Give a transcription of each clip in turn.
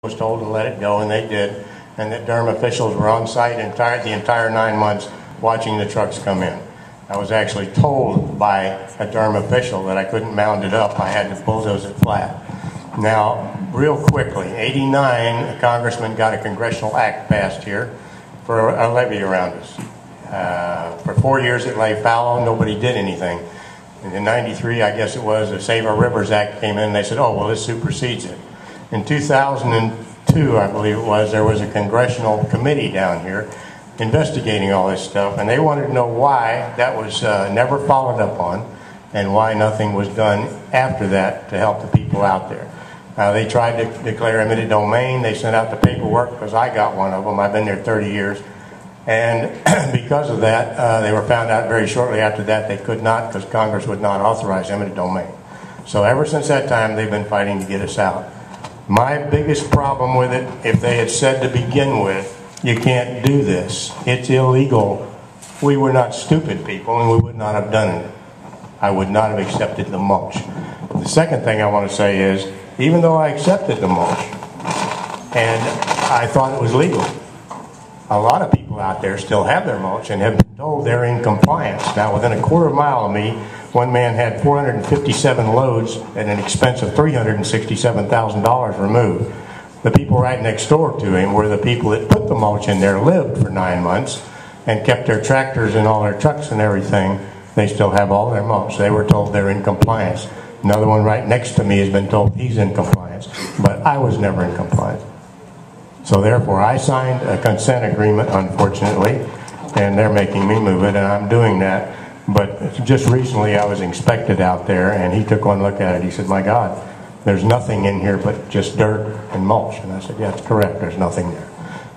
was told to let it go, and they did, and that DERM officials were on site the entire 9 months watching the trucks come in. I was actually told by a DERM official that I couldn't mound it up. I had to bulldoze it flat. Now, real quickly, '89, a congressman got a congressional act passed here for a levee around us. For 4 years it lay fallow, nobody did anything. And in '93, I guess it was, the Save Our Rivers Act came in, and they said, oh, well, this supersedes it. In 2002, I believe it was, there was a congressional committee down here investigating all this stuff, and they wanted to know why that was never followed up on and why nothing was done after that to help the people out there. They tried to declare eminent domain. They sent out the paperwork because I got one of them. I've been there 30 years. And because of that, they were found out very shortly after that they could not, because Congress would not authorize eminent domain. So ever since that time, they've been fighting to get us out. My biggest problem with it, if they had said to begin with, you can't do this, it's illegal, we were not stupid people and we would not have done it. I would not have accepted the mulch. The second thing I want to say is, even though I accepted the mulch and I thought it was legal, a lot of people out there still have their mulch and have been told they're in compliance. Now, within a quarter mile of me, one man had 457 loads at an expense of $367,000 removed. The people right next door to him were the people that put the mulch in there, lived for 9 months, and kept their tractors and all their trucks and everything. They still have all their mulch. They were told they're in compliance. Another one right next to me has been told he's in compliance, but I was never in compliance. So therefore, I signed a consent agreement, unfortunately, and they're making me move it, and I'm doing that. But just recently, I was inspected out there, and he took one look at it. He said, my God, there's nothing in here but just dirt and mulch. And I said, yeah, that's correct. There's nothing there.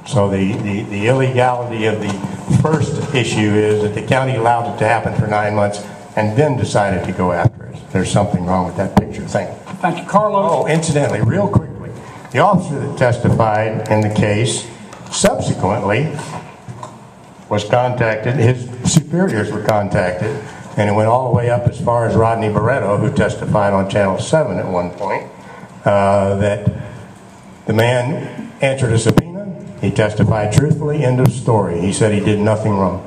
So the illegality of the first issue is that the county allowed it to happen for 9 months and then decided to go after it. There's something wrong with that picture. Thank you. Thank you, Carlos. Oh, incidentally, real quickly, the officer that testified in the case subsequently was contacted, his superiors were contacted, and it went all the way up as far as Rodney Barreto, who testified on Channel 7 at one point, that the man answered a subpoena, he testified truthfully, end of story. He said he did nothing wrong.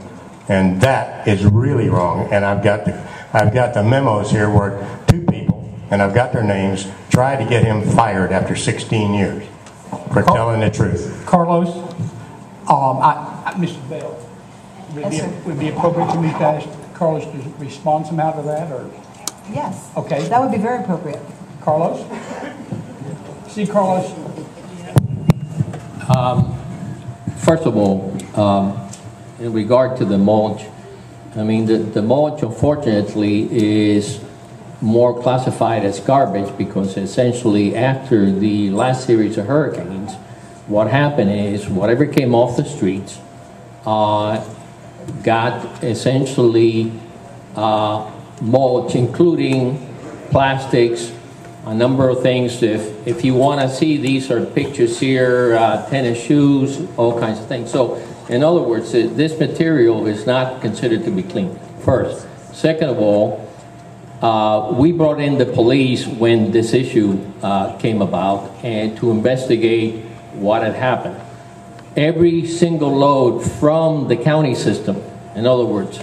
And that is really wrong, and I've got the memos here where 2 people, and I've got their names, tried to get him fired after 16 years for telling the truth. Carlos, Mr. Bell, would it be appropriate for me to ask Carlos to respond somehow to that, or? Yes. Okay. That would be very appropriate. Carlos? See, Carlos? First of all, in regard to the mulch, I mean, the mulch, unfortunately, is more classified as garbage because essentially after the last series of hurricanes, what happened is whatever came off the streets got essentially mulch, including plastics, a number of things. If you want to see, these are pictures here, tennis shoes, all kinds of things. So in other words, this material is not considered to be clean, first. Second of all, we brought in the police when this issue came about and to investigate what had happened. Every single load from the county system, in other words,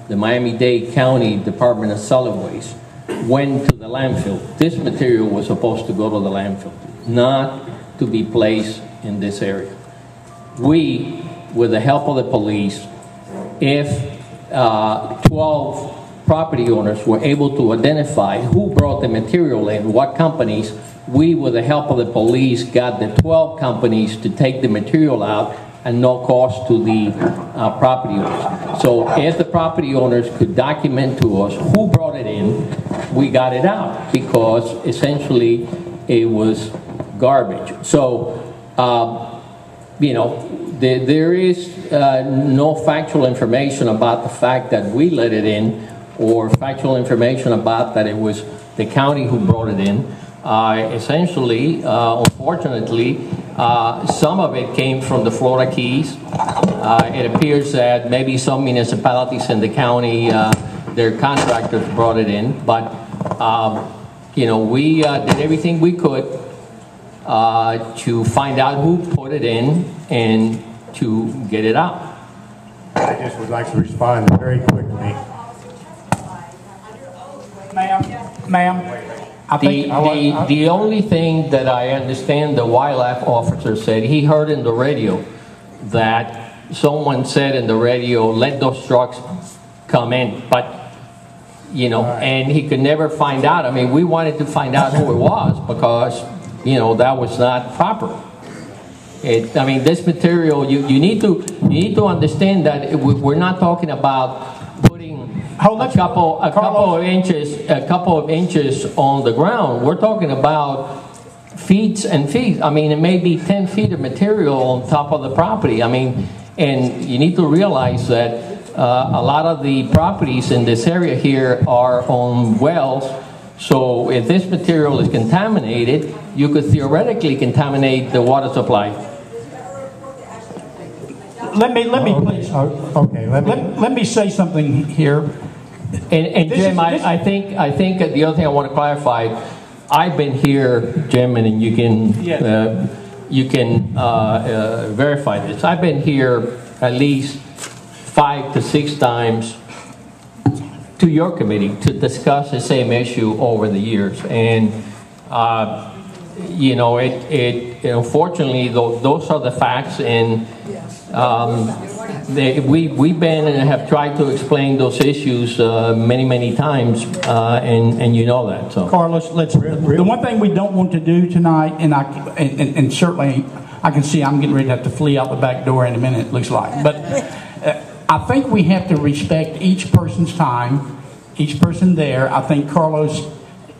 the Miami-Dade County Department of Solid Waste, went to the landfill. This material was supposed to go to the landfill, not to be placed in this area. We, with the help of the police, if 12 property owners were able to identify who brought the material in, what companies, we, with the help of the police, got the 12 companies to take the material out and no cost to the property owners. So if the property owners could document to us who brought it in, we got it out because essentially it was garbage. So, you know, there is no factual information about the fact that we let it in or factual information about that it was the county who brought it in. Essentially, unfortunately, some of it came from the Florida Keys. It appears that maybe some municipalities in the county, their contractors brought it in, but you know, we did everything we could to find out who put it in and to get it out. I just would like to respond very quickly. Ma'am, I think The only thing that I understand the wildlife officer said, he heard in the radio that someone said in the radio, let those trucks come in, but you know, and he could never find out. I mean, we wanted to find out who it was because, you know, that was not proper. I mean, this material, you need to understand that we're not talking about putting a couple of inches on the ground. We're talking about feet and feet. I mean, it may be 10 feet of material on top of the property. I mean, and you need to realize that a lot of the properties in this area here are on wells. So if this material is contaminated, you could theoretically contaminate the water supply. Let me please. Okay, Let me say something here. And Jim, I think the other thing I want to clarify, I've been here, Jim, and you can verify this. I've been here at least 5 to 6 times to your committee to discuss the same issue over the years, and you know, unfortunately, those are the facts, and we've been and have tried to explain those issues many times, and you know that. So, Carlos, the one thing we don't want to do tonight, and certainly I can see I'm getting ready to have to flee out the back door in a minute, it looks like, but I think we have to respect each person's time, each person there. I think Carlos,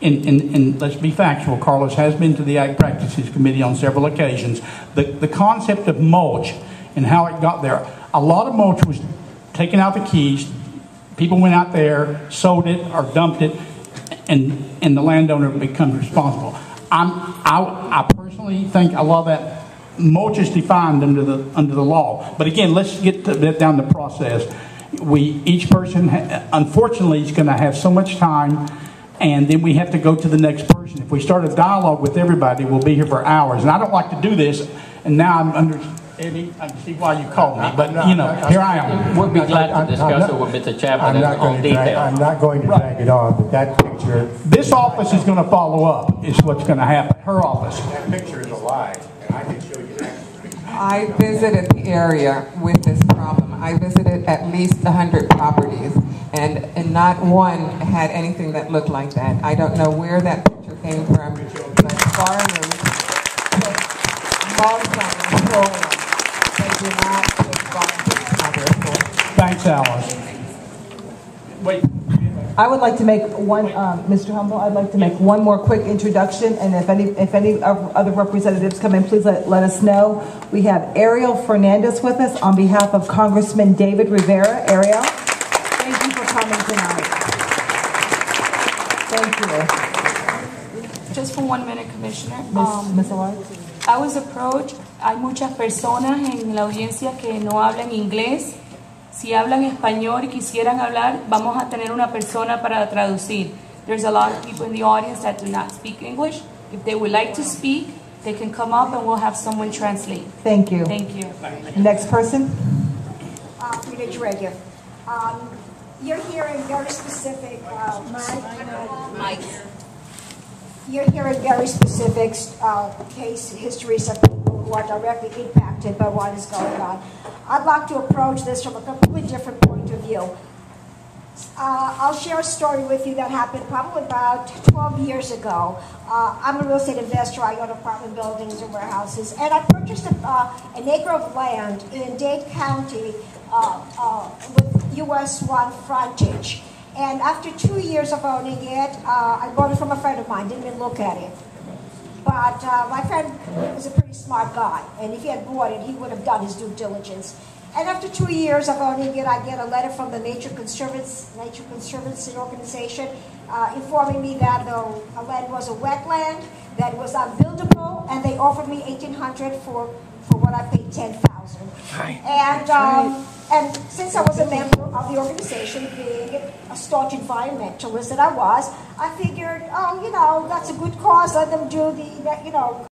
and let's be factual, Carlos has been to the Ag Practices Committee on several occasions. The concept of mulch and how it got there, a lot of mulch was taken out the keys, people went out there, sold it or dumped it, and the landowner becomes responsible. I personally think a lot of that mulch is defined under the law. But again, let's get down the process. Each person, unfortunately, is going to have so much time, and then we have to go to the next person. If we start a dialogue with everybody, we'll be here for hours. And I don't like to do this. And now I'm under. Eddie, I can see why you called me, but you know, here I am. We'll be glad to discuss it with Mr. Chapman in detail. I'm not going to drag it on, but that picture. This office is going to follow up. Is what's going to happen. Her office. That picture is a lie, and I can show you that. I visited the area with this problem. I visited at least 100 properties, and not one had anything that looked like that. I don't know where that picture came from, but farmers put mulch on the soil. They do not put garbage on their soil. Thanks, Alice. Wait. I would like to make one, Mr. Humble, I'd like to make one more quick introduction, and if any other representatives come in, please let us know. We have Ariel Fernandez with us on behalf of Congressman David Rivera. Ariel, thank you for coming tonight. Thank you. Just for 1 minute, Commissioner. Ms. Alvarez? I was approached. Hay muchas personas en la audiencia que no hablan inglés. Si hablan español y quisieran hablar, vamos a tener una persona para traducir. There's a lot of people in the audience that do not speak English. If they would like to speak, they can come up and we'll have someone translate. Thank you. Thank you. Next person. You're hearing very specific, Mike. You're hearing very specific case histories of people who are directly impacted by what is going on. I'd like to approach this from a completely different point of view. I'll share a story with you that happened probably about 12 years ago. I'm a real estate investor. I own apartment buildings and warehouses. And I purchased an acre of land in Dade County with US 1 frontage. And after 2 years of owning it, I bought it from a friend of mine, didn't even look at it. But my friend is a pretty smart guy, and if he had bought it, he would have done his due diligence. And after 2 years of owning it, I get a letter from the Nature Conservancy organization informing me that the land was a wetland, that it was unbuildable, and they offered me $1,800 for what I paid $10,000. And since I was a member of the organization, being a staunch environmentalist that I was, I figured, oh, you know, that's a good cause. Let them do the, you know,